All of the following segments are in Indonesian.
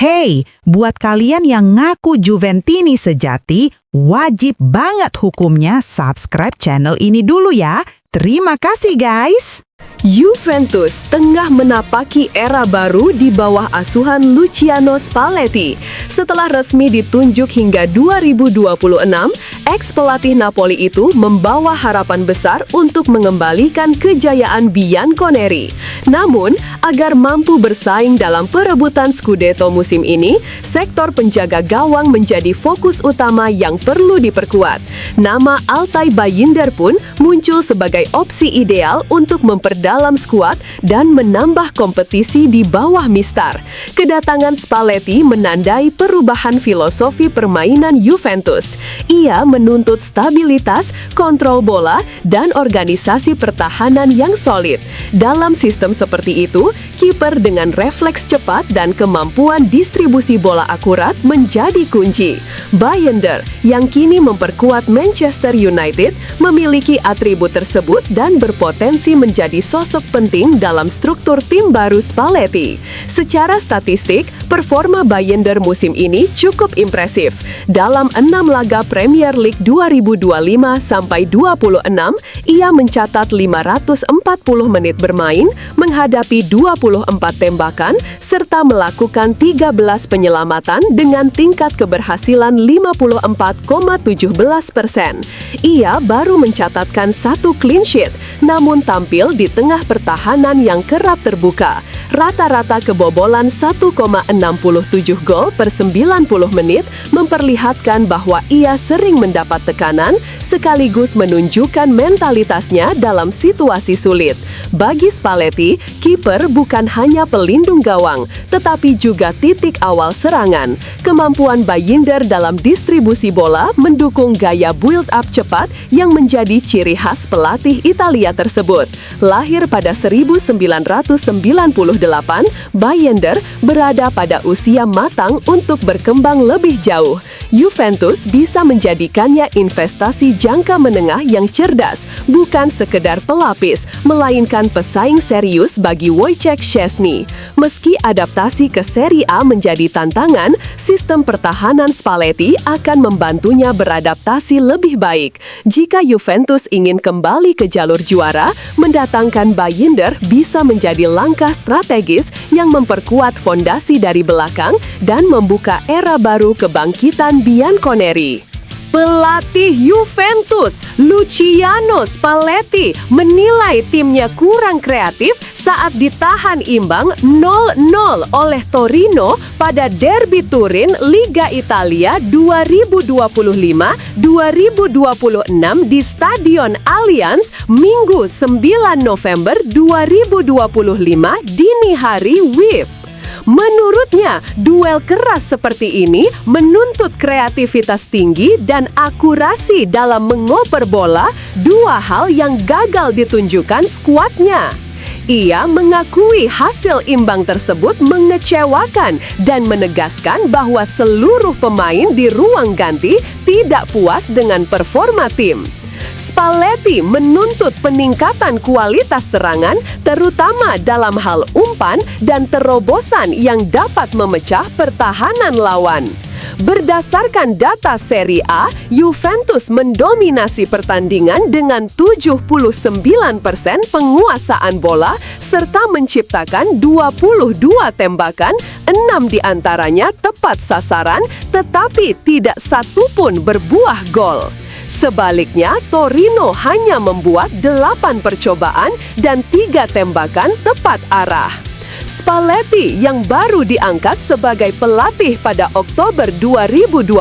Hey, buat kalian yang ngaku Juventini sejati, wajib banget hukumnya subscribe channel ini dulu ya. Terima kasih guys. Juventus tengah menapaki era baru di bawah asuhan Luciano Spalletti. Setelah resmi ditunjuk hingga 2026, ex-pelatih Napoli itu membawa harapan besar untuk mengembalikan kejayaan Bianconeri. Namun, agar mampu bersaing dalam perebutan Scudetto musim ini, sektor penjaga gawang menjadi fokus utama yang perlu diperkuat. Nama Altay Bayindder pun muncul sebagai opsi ideal untuk memperdalam skuad dan menambah kompetisi di bawah Mistar. Kedatangan Spalletti menandai perubahan filosofi permainan Juventus. Ia menuntut stabilitas, kontrol bola, dan organisasi pertahanan yang solid. Dalam sistem seperti itu, kiper dengan refleks cepat dan kemampuan distribusi bola akurat menjadi kunci. Bayindder, yang kini memperkuat Manchester United, memiliki atribut tersebut dan berpotensi menjadi sosok penting dalam struktur tim baru Spalletti. Secara statistik, performa Bayindder musim ini cukup impresif. Dalam 6 laga Premier League 2025-26, ia mencatat 540 menit bermain, menghadapi 24 tembakan, serta melakukan 13 penyelamatan dengan tingkat keberhasilan 54,17%. Ia baru mencatatkan 1 clean sheet, namun tampil di tengah pertahanan yang kerap terbuka. Rata-rata kebobolan 1,67 gol per 90 menit memperlihatkan bahwa ia sering mendapat tekanan, sekaligus menunjukkan mentalitasnya dalam situasi sulit. Bagi Spalletti, kiper bukan hanya pelindung gawang, tetapi juga titik awal serangan. Kemampuan Bayindder dalam distribusi bola mendukung gaya build-up cepat yang menjadi ciri khas pelatih Italia tersebut. Lahir pada 1998, Bayindder berada pada usia matang untuk berkembang lebih jauh. Juventus bisa menjadikannya investasi jangka menengah yang cerdas, bukan sekedar pelapis, melainkan pesaing serius bagi Wojciech Szczesny. Meski adaptasi ke Serie A menjadi tantangan, sistem pertahanan Spalletti akan membantunya beradaptasi lebih baik. Jika Juventus ingin kembali ke jalur juara, mendatangkan Bayindder bisa menjadi langkah strategis yang memperkuat fondasi dari belakang dan membuka era baru kebangkitan Bianconeri. Pelatih Juventus, Luciano Spalletti, menilai timnya kurang kreatif saat ditahan imbang 0-0 oleh Torino pada derby Turin Liga Italia 2025-2026 di Stadion Allianz Minggu 9 November 2025 dini hari WIB. Menurutnya, duel keras seperti ini menuntut kreativitas tinggi dan akurasi dalam mengoper bola, dua hal yang gagal ditunjukkan skuadnya. Ia mengakui hasil imbang tersebut mengecewakan dan menegaskan bahwa seluruh pemain di ruang ganti tidak puas dengan performa tim. Spalletti menuntut peningkatan kualitas serangan, terutama dalam hal umpan dan terobosan yang dapat memecah pertahanan lawan. Berdasarkan data Serie A, Juventus mendominasi pertandingan dengan 79% penguasaan bola serta menciptakan 22 tembakan, 6 diantaranya tepat sasaran, tetapi tidak satu pun berbuah gol. Sebaliknya, Torino hanya membuat 8 percobaan dan 3 tembakan tepat arah. Spalletti yang baru diangkat sebagai pelatih pada Oktober 2025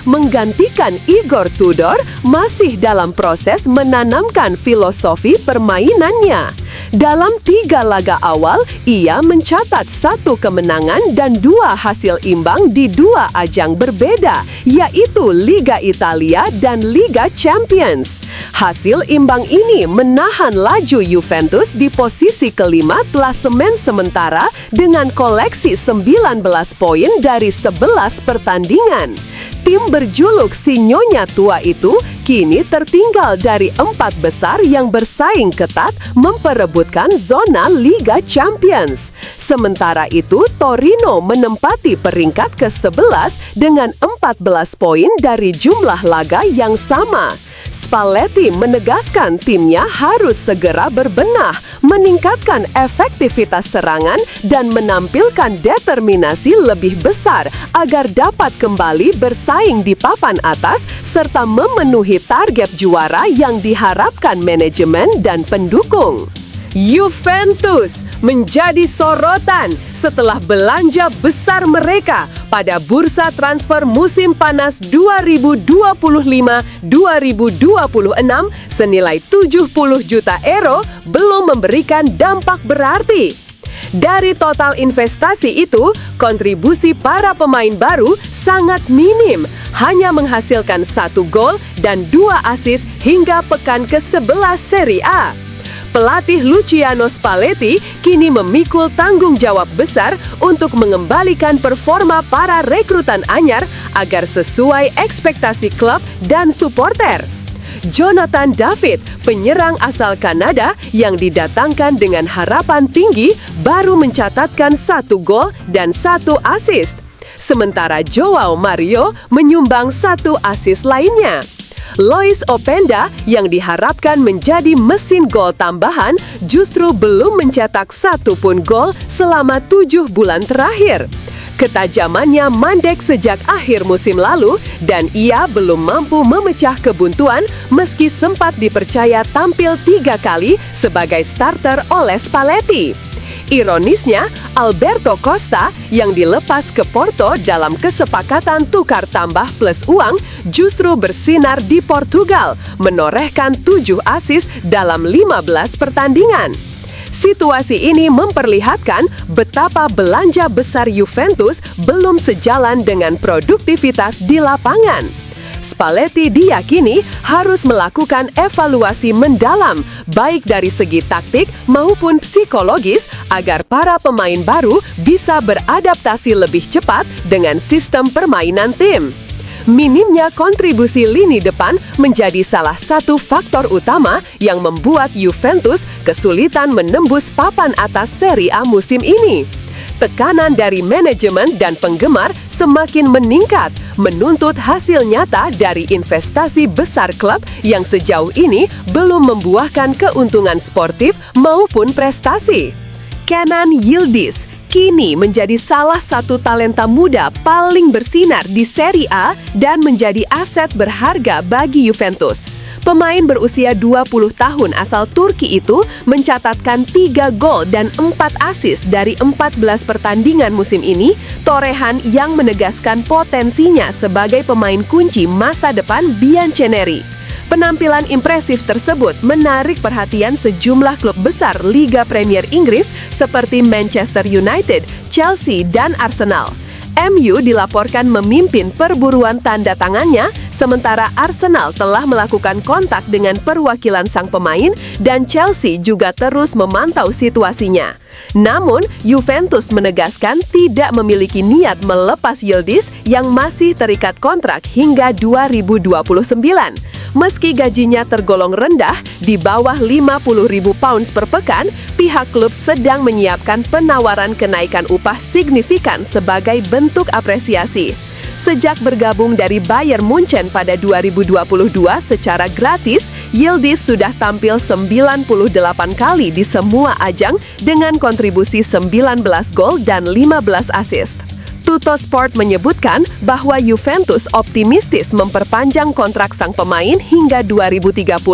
menggantikan Igor Tudor masih dalam proses menanamkan filosofi permainannya. Dalam 3 laga awal, ia mencatat 1 kemenangan dan 2 hasil imbang di 2 ajang berbeda, yaitu Liga Italia dan Liga Champions. Hasil imbang ini menahan laju Juventus di posisi kelima klasemen sementara dengan koleksi 19 poin dari 11 pertandingan. Tim berjuluk si Nyonya Tua itu kini tertinggal dari 4 besar yang bersaing ketat memperebutkan memperebutkan zona Liga Champions. Sementara itu, Torino menempati peringkat ke-11 dengan 14 poin dari jumlah laga yang sama. Spalletti menegaskan timnya harus segera berbenah, meningkatkan efektivitas serangan, dan menampilkan determinasi lebih besar agar dapat kembali bersaing di papan atas serta memenuhi target juara yang diharapkan manajemen dan pendukung. Juventus menjadi sorotan setelah belanja besar mereka pada bursa transfer musim panas 2025-2026 senilai 70 juta euro belum memberikan dampak berarti. Dari total investasi itu, kontribusi para pemain baru sangat minim, hanya menghasilkan 1 gol dan 2 assist hingga pekan ke-11 Serie A. Pelatih Luciano Spalletti kini memikul tanggung jawab besar untuk mengembalikan performa para rekrutan anyar agar sesuai ekspektasi klub dan supporter. Jonathan David, penyerang asal Kanada yang didatangkan dengan harapan tinggi, baru mencatatkan 1 gol dan 1 assist. Sementara Joao Mario menyumbang 1 assist lainnya. Lois Openda yang diharapkan menjadi mesin gol tambahan justru belum mencetak 1 pun gol selama 7 bulan terakhir. Ketajamannya mandek sejak akhir musim lalu dan ia belum mampu memecah kebuntuan meski sempat dipercaya tampil 3 kali sebagai starter oleh Spalletti. Ironisnya, Alberto Costa yang dilepas ke Porto dalam kesepakatan tukar tambah plus uang justru bersinar di Portugal, menorehkan 7 assist dalam 15 pertandingan. Situasi ini memperlihatkan betapa belanja besar Juventus belum sejalan dengan produktivitas di lapangan. Spalletti diyakini harus melakukan evaluasi mendalam, baik dari segi taktik maupun psikologis, agar para pemain baru bisa beradaptasi lebih cepat dengan sistem permainan tim. Minimnya kontribusi lini depan menjadi salah satu faktor utama yang membuat Juventus kesulitan menembus papan atas Serie A musim ini. Tekanan dari manajemen dan penggemar semakin meningkat, menuntut hasil nyata dari investasi besar klub yang sejauh ini belum membuahkan keuntungan sportif maupun prestasi. Kenan Yildiz kini menjadi salah satu talenta muda paling bersinar di Serie A dan menjadi aset berharga bagi Juventus. Pemain berusia 20 tahun asal Turki itu mencatatkan 3 gol dan 4 assist dari 14 pertandingan musim ini, torehan yang menegaskan potensinya sebagai pemain kunci masa depan Bianconeri. Penampilan impresif tersebut menarik perhatian sejumlah klub besar Liga Premier Inggris seperti Manchester United, Chelsea, dan Arsenal. MU dilaporkan memimpin perburuan tanda tangannya, sementara Arsenal telah melakukan kontak dengan perwakilan sang pemain dan Chelsea juga terus memantau situasinya. Namun, Juventus menegaskan tidak memiliki niat melepas Yildiz yang masih terikat kontrak hingga 2029. Meski gajinya tergolong rendah, di bawah 50.000 pounds per pekan, pihak klub sedang menyiapkan penawaran kenaikan upah signifikan sebagai bentuk apresiasi. Sejak bergabung dari Bayern Munchen pada 2022 secara gratis, Yildiz sudah tampil 98 kali di semua ajang dengan kontribusi 19 gol dan 15 assist. Tuttosport menyebutkan bahwa Juventus optimistis memperpanjang kontrak sang pemain hingga 2030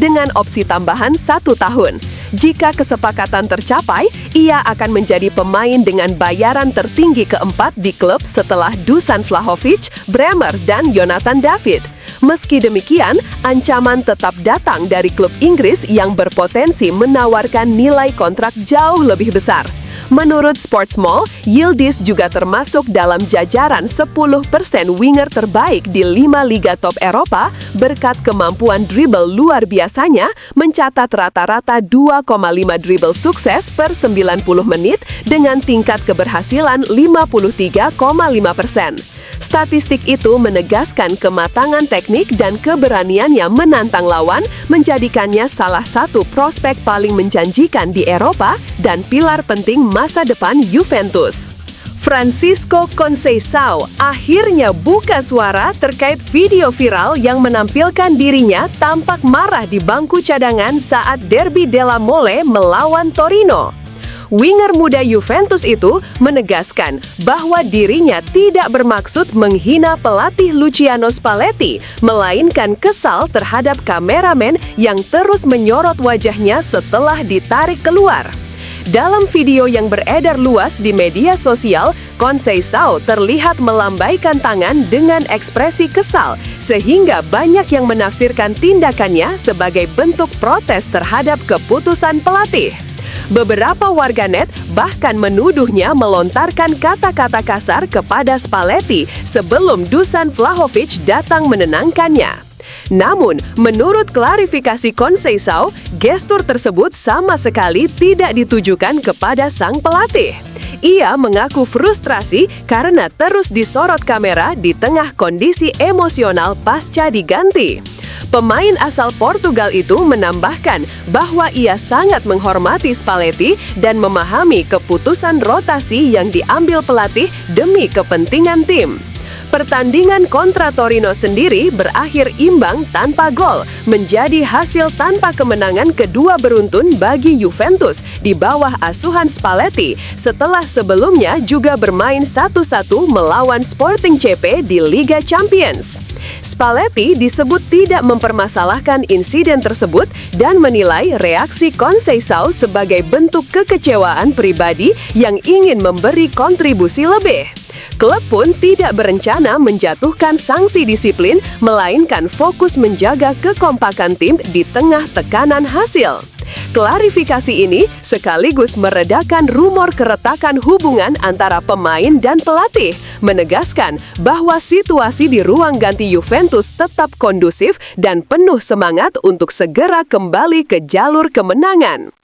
dengan opsi tambahan 1 tahun. Jika kesepakatan tercapai, ia akan menjadi pemain dengan bayaran tertinggi keempat di klub setelah Dusan Vlahovic, Bremer, dan Jonathan David. Meski demikian, ancaman tetap datang dari klub Inggris yang berpotensi menawarkan nilai kontrak jauh lebih besar. Menurut Sportsmall, Yildiz juga termasuk dalam jajaran 10% winger terbaik di 5 liga top Eropa berkat kemampuan dribble luar biasanya mencatat rata-rata 2,5 dribble sukses per 90 menit dengan tingkat keberhasilan 53,5%. Statistik itu menegaskan kematangan teknik dan keberaniannya menantang lawan, menjadikannya salah satu prospek paling menjanjikan di Eropa dan pilar penting masa depan Juventus. Francisco Conceição akhirnya buka suara terkait video viral yang menampilkan dirinya tampak marah di bangku cadangan saat Derby della Mole melawan Torino. Winger muda Juventus itu menegaskan bahwa dirinya tidak bermaksud menghina pelatih Luciano Spalletti, melainkan kesal terhadap kameramen yang terus menyorot wajahnya setelah ditarik keluar. Dalam video yang beredar luas di media sosial, Conceição terlihat melambaikan tangan dengan ekspresi kesal, sehingga banyak yang menafsirkan tindakannya sebagai bentuk protes terhadap keputusan pelatih. Beberapa warganet bahkan menuduhnya melontarkan kata-kata kasar kepada Spalletti sebelum Dusan Vlahovic datang menenangkannya. Namun, menurut klarifikasi Conceição, gestur tersebut sama sekali tidak ditujukan kepada sang pelatih. Ia mengaku frustrasi karena terus disorot kamera di tengah kondisi emosional pasca diganti. Pemain asal Portugal itu menambahkan bahwa ia sangat menghormati Spalletti dan memahami keputusan rotasi yang diambil pelatih demi kepentingan tim. Pertandingan kontra Torino sendiri berakhir imbang tanpa gol, menjadi hasil tanpa kemenangan kedua beruntun bagi Juventus di bawah asuhan Spalletti setelah sebelumnya juga bermain 1-1 melawan Sporting CP di Liga Champions. Spalletti disebut tidak mempermasalahkan insiden tersebut dan menilai reaksi Conceição sebagai bentuk kekecewaan pribadi yang ingin memberi kontribusi lebih. Klub pun tidak berencana menjatuhkan sanksi disiplin, melainkan fokus menjaga kekompakan tim di tengah tekanan hasil. Klarifikasi ini sekaligus meredakan rumor keretakan hubungan antara pemain dan pelatih, menegaskan bahwa situasi di ruang ganti Juventus tetap kondusif dan penuh semangat untuk segera kembali ke jalur kemenangan.